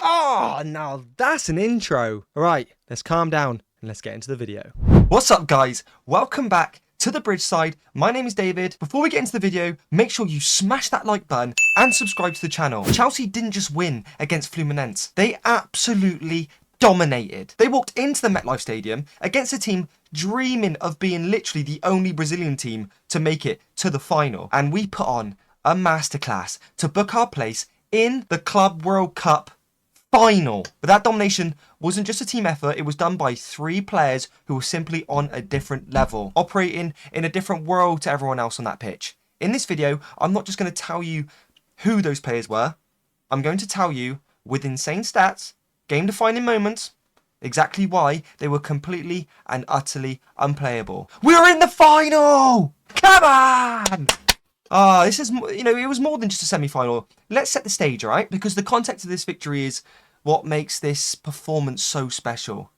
Oh, now that's an intro. All right, let's calm down and let's get into the video. What's up, guys? Welcome back to the bridge side. My name is David. Before we get into the video, make sure you smash that like button and subscribe to the channel. Chelsea didn't just win against Fluminense. They absolutely dominated. They walked into the MetLife Stadium against a team dreaming of being literally the only Brazilian team to make it to the final. And we put on a masterclass to book our place in the Club World Cup final. But that domination wasn't just a team effort, it was done by three players who were simply on a different level, operating in a different world to everyone else on that pitch. In this video, I'm not just going to tell you who those players were, I'm going to tell you, with insane stats, game-defining moments, exactly why they were completely and utterly unplayable. We're in the final! Come on! This is, it was more than just a semi-final. Let's set the stage, alright? Because the context of this victory is what makes this performance so special.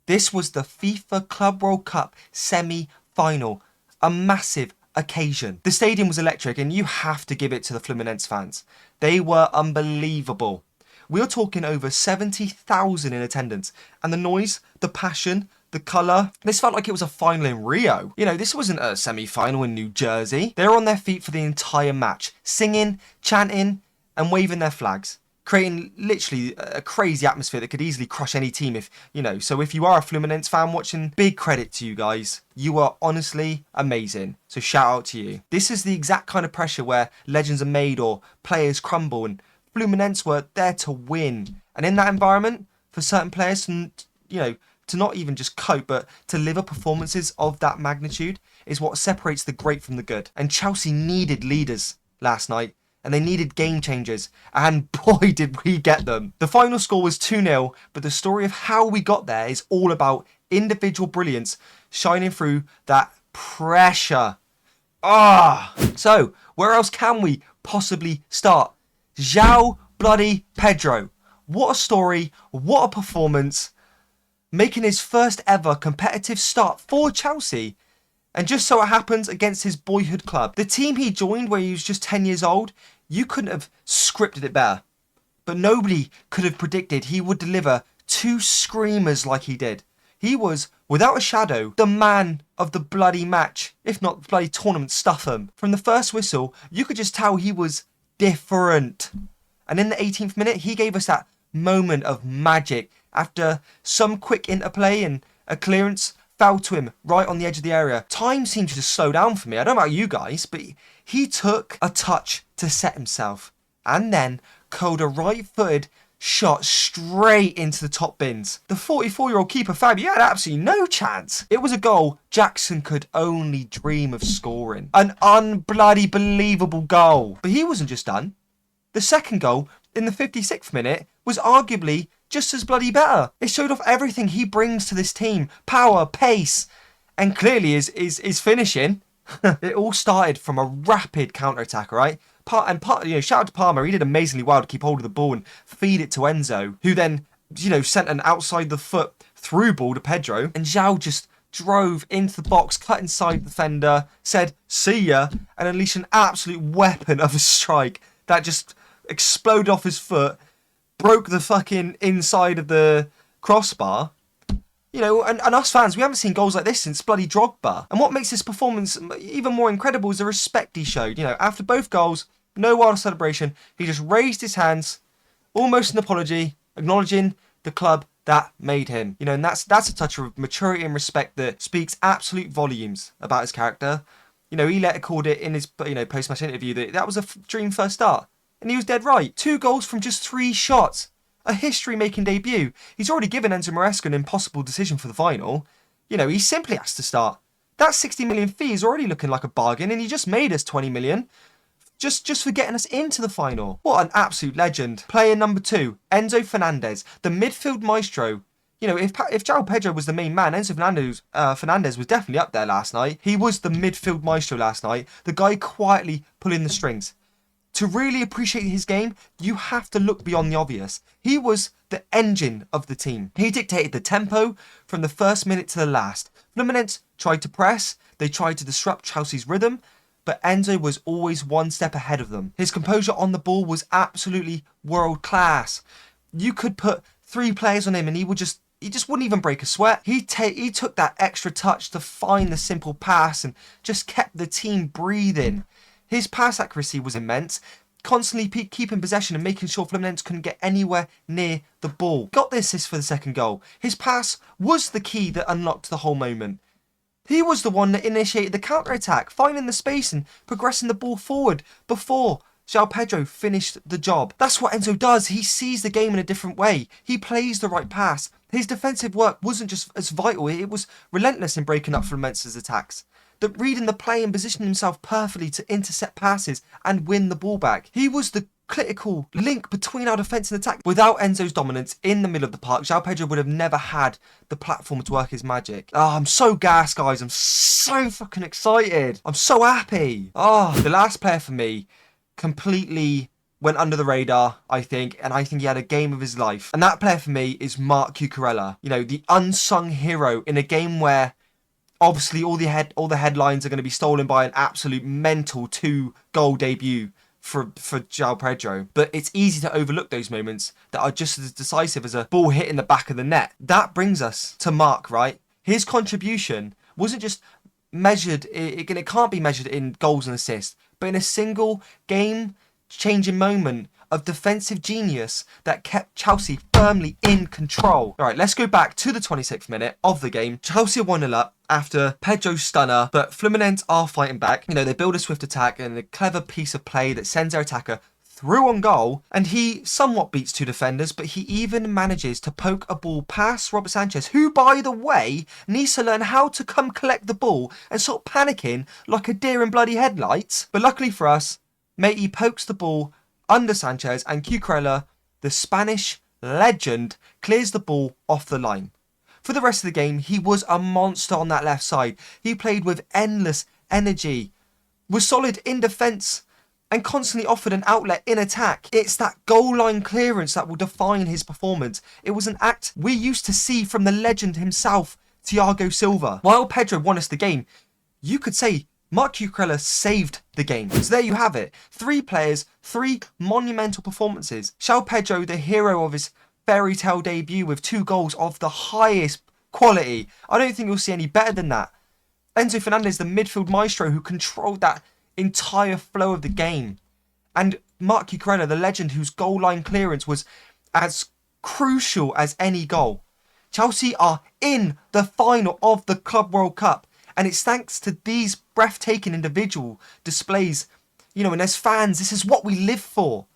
This was the FIFA Club World Cup semi-final. A massive occasion. The stadium was electric, and you have to give it to the Fluminense fans. They were unbelievable. We're talking over 70,000 in attendance. And the noise, the passion, the colour. This felt like it was a final in Rio. This wasn't a semi-final in New Jersey. They were on their feet for the entire match, singing, chanting, and waving their flags, creating literally a crazy atmosphere that could easily crush any team So if you are a Fluminense fan watching, big credit to you guys. You are honestly amazing. So shout out to you. This is the exact kind of pressure where legends are made or players crumble, and Fluminense were there to win. And in that environment, for certain players, to not even just cope, but to deliver performances of that magnitude is what separates the great from the good. And Chelsea needed leaders last night, and they needed game changers, and boy did we get them. The final score was 2-0, but the story of how we got there is all about individual brilliance shining through that pressure. So where else can we possibly start? Joao bloody Pedro. What a story, what a performance. Making his first ever competitive start for Chelsea, and just so it happens against his boyhood club. The team he joined where he was just 10 years old, you couldn't have scripted it better. But nobody could have predicted he would deliver two screamers like he did. He was, without a shadow, the man of the bloody match, if not the bloody tournament stuff'em. From the first whistle, you could just tell he was different. And in the 18th minute, he gave us that moment of magic after some quick interplay, and a clearance fell to him right on the edge of the area. Time seemed to just slow down for me. I don't know about you guys, but he took a touch to set himself, and then curled a right-footed shot straight into the top bins. The 44-year-old keeper Fabio had absolutely no chance. It was a goal Jackson could only dream of scoring. An unbloody believable goal. But he wasn't just done. The second goal, in the 56th minute, was arguably just as bloody better. It showed off everything he brings to this team. Power, pace, and clearly is finishing. It all started from a rapid counter-attack, right? Shout out to Palmer. He did amazingly well to keep hold of the ball and feed it to Enzo, who then, sent an outside the foot through ball to Pedro. And Joao just drove into the box, cut inside the defender, said, "See ya," and unleashed an absolute weapon of a strike that just exploded off his foot, broke the fucking inside of the crossbar. And us fans, we haven't seen goals like this since bloody Drogba. And what makes this performance even more incredible is the respect he showed. After both goals, no wild celebration. He just raised his hands, almost an apology, acknowledging the club that made him. And that's a touch of maturity and respect that speaks absolute volumes about his character. He later called it in his post-match interview that was a dream first start. And he was dead right. 2 goals from just 3 shots. A history-making debut. He's already given Enzo Maresca an impossible decision for the final. He simply has to start. That 60 million fee is already looking like a bargain, and he just made us 20 million. Just for getting us into the final. What an absolute legend. Player number 2, Enzo Fernandez, the midfield maestro. If Joao Pedro was the main man, Enzo Fernandez was definitely up there last night. He was the midfield maestro last night. The guy quietly pulling the strings. To really appreciate his game, you have to look beyond the obvious. He was the engine of the team. He dictated the tempo from the first minute to the last. Fluminense tried to press, they tried to disrupt Chelsea's rhythm, but Enzo was always one step ahead of them. His composure on the ball was absolutely world class. you could put 3 players on him and he just wouldn't even break a sweat. He took that extra touch to find the simple pass and just kept the team breathing. His pass accuracy was immense, constantly keeping possession and making sure Fluminense couldn't get anywhere near the ball. Got the assist for the second goal. His pass was the key that unlocked the whole moment. He was the one that initiated the counter-attack, finding the space and progressing the ball forward before Joao Pedro finished the job. That's what Enzo does. He sees the game in a different way. He plays the right pass. His defensive work wasn't just as vital, it was relentless in breaking up Fluminense's attacks. Reading the play and positioning himself perfectly to intercept passes and win the ball back. He was the critical link between our defence and attack. Without Enzo's dominance in the middle of the park, Joao Pedro would have never had the platform to work his magic. I'm so gassed, guys. I'm so fucking excited. I'm so happy. The last player for me completely went under the radar, I think, and I think he had a game of his life. And that player for me is Marc Cucurella. You know, the unsung hero in a game where obviously all the headlines are going to be stolen by an absolute mental 2-goal debut for Joao Pedro. But it's easy to overlook those moments that are just as decisive as a ball hit in the back of the net. That brings us to Marc, right? His contribution wasn't just measured, it can't be measured in goals and assists, but in a single game-changing moment of defensive genius that kept Chelsea firmly in control. All right, let's go back to the 26th minute of the game. Chelsea are 1-0 up after Pedro's stunner, but Fluminense are fighting back. You know, they build a swift attack and a clever piece of play that sends their attacker through on goal, and he somewhat beats 2 defenders, but he even manages to poke a ball past Robert Sanchez, who, by the way, needs to learn how to come collect the ball and stop panicking like a deer in bloody headlights. But luckily for us, matey pokes the ball under Sanchez, and Cucurella, the Spanish legend, clears the ball off the line. For the rest of the game, he was a monster on that left side. He played with endless energy, was solid in defence, and constantly offered an outlet in attack. It's that goal line clearance that will define his performance. It was an act we used to see from the legend himself, Thiago Silva. While Pedro won us the game, you could say Marc Cucurella saved the game. So there you have it. 3 players, 3 monumental performances. Joao Pedro, the hero of his fairy tale debut with 2 goals of the highest quality. I don't think you'll see any better than that. Enzo Fernandez, the midfield maestro who controlled that entire flow of the game. And Marc Cucurella, the legend whose goal line clearance was as crucial as any goal. Chelsea are in the final of the Club World Cup. And it's thanks to these breathtaking individual displays. You know, and as fans, this is what we live for.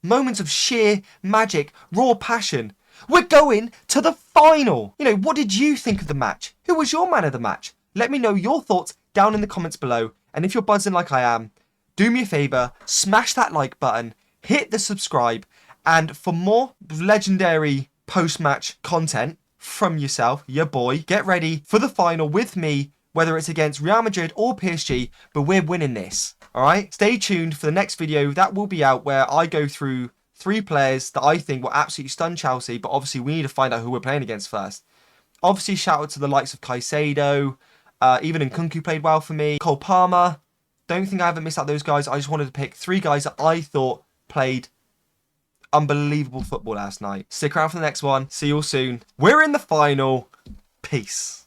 Moments of sheer magic, raw passion. We're going to the final. You know, what did you think of the match? Who was your man of the match? Let me know your thoughts down in the comments below. And if you're buzzing like I am, do me a favour, smash that like button, hit the subscribe, and for more legendary post-match content from yourself, your boy, get ready for the final with me, whether it's against Real Madrid or PSG, but we're winning this, alright? Stay tuned for the next video. That will be out where I go through 3 players that I think will absolutely stun Chelsea, but obviously we need to find out who we're playing against first. Obviously, shout out to the likes of Caicedo, even Nkunku played well for me, Cole Palmer. Don't think I haven't missed out those guys. I just wanted to pick 3 guys that I thought played unbelievable football last night. Stick around for the next one. See you all soon. We're in the final. Peace.